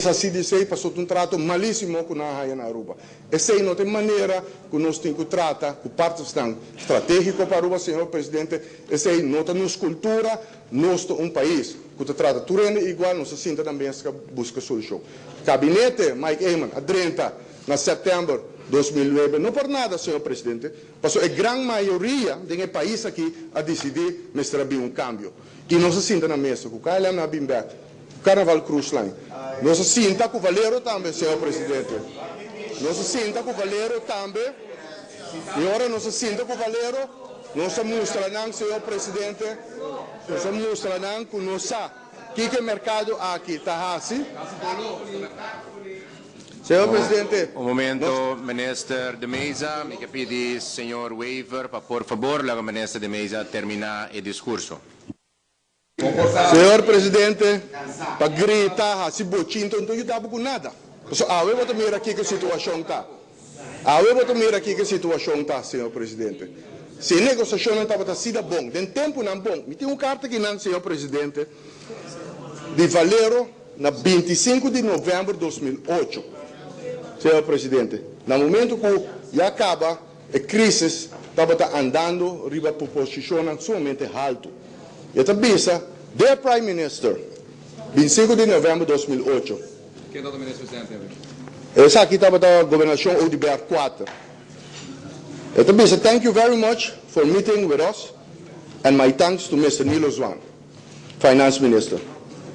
Assim dizer, passou um trato malíssimo com a raia na Aruba. Essa é a maneira que nós temos que tratar, que parte estratégico para a Aruba, senhor presidente. Essa é nossa cultura, nosso país que trata tudo igual, nós sinta também que busca solução. Gabinete Mike Eyman, a 30 de setembro de 2009, não por nada, senhor presidente, passou a grande maioria do país aqui a decidir mostrar um cambio. E nós sinta na mesa, que o KLM na Bimber, Carnaval Cruise Line. Nós sinta com o Valero também, senhor presidente. Nós sinta com o Valero também. E agora nós sinta com o Valero. Nós mostramos, senhor presidente, nós mostramos que nós sabemos que o mercado aqui está assim. Senhor presidente. Un momento, minister de Meza, mi pedi senhor Waiver, por favor, la ministra de Meza termina il discorso. Senhor presidente, para gritar, se botinho, não ajudava com nada. Eu vou mirar aqui que a situação está. Eu vou mirar aqui que a situação está, senhor presidente. Se a negociação não estava sendo bom, tem tempo não bom. Me tem uma carta aqui, não, senhor presidente, de Valero, na 25 de novembro de 2008. Senhor presidente, no momento que já acaba, a crise estava andando, arriba para posição sumamente alto. E também, the Prime Minister, 25 de novembro de 2008. Quem é o ministro presidente? Essa aqui estava da governação ODBR 4. E também, thank you very much for meeting with us, and my thanks to Mr. Nilo Zwan, Finance Minister.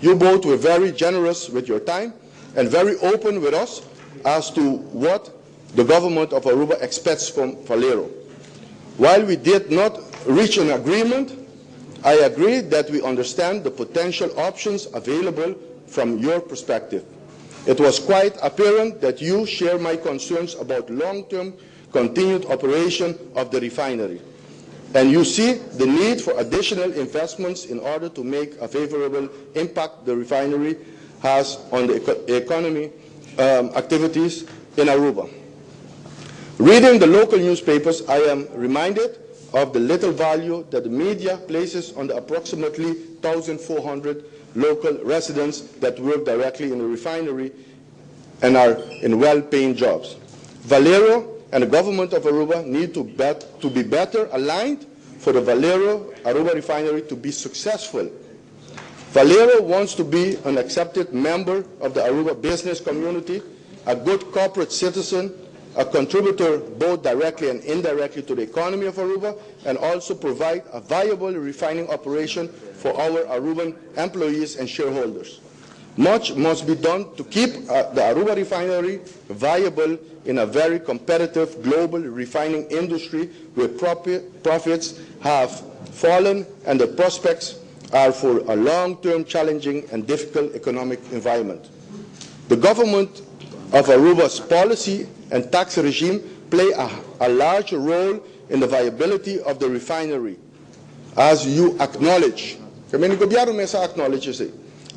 You both were very generous with your time and very open with us as to what the government of Aruba expects from Valero. While we did not reach an agreement, I agree that we understand the potential options available from your perspective. It was quite apparent that you share my concerns about long-term continued operation of the refinery, and you see the need for additional investments in order to make a favorable impact the refinery has on the economy activities in Aruba. Reading the local newspapers, I am reminded of the little value that the media places on the approximately 1,400 local residents that work directly in the refinery and are in well-paying jobs. Valero and the government of Aruba need to be better aligned for the Valero Aruba refinery to be successful. Valero wants to be an accepted member of the Aruba business community, a good corporate citizen, a contributor both directly and indirectly to the economy of Aruba, and also provide a viable refining operation for our Aruban employees and shareholders. Much must be done to keep the Aruba refinery viable in a very competitive global refining industry where profits have fallen and the prospects are for a long-term challenging and difficult economic environment. The government of Aruba's policy and tax regime play a large role in the viability of the refinery. As you acknowledge,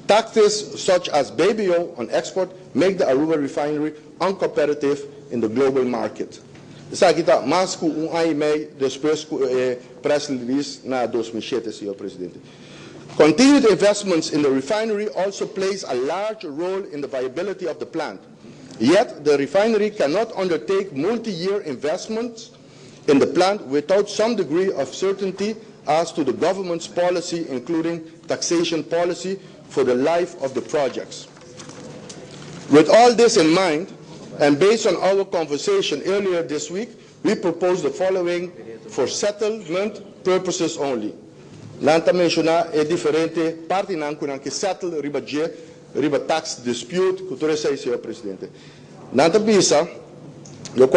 taxes such as baby oil on export make the Aruba refinery uncompetitive in the global market. Essa aqui está mais que ano e meio depois que press release na 2007, senhor presidente. Continued investments in the refinery also plays a large role in the viability of the plant. Yet, the refinery cannot undertake multi-year investments in the plant without some degree of certainty as to the government's policy, including taxation policy, for the life of the projects. With all this in mind, and based on our conversation earlier this week, we propose the following for settlement purposes only. Nanta mencionar é diferente, parte não que settle riba tax dispute, cultura sei, senhor presidente. Nanta bisa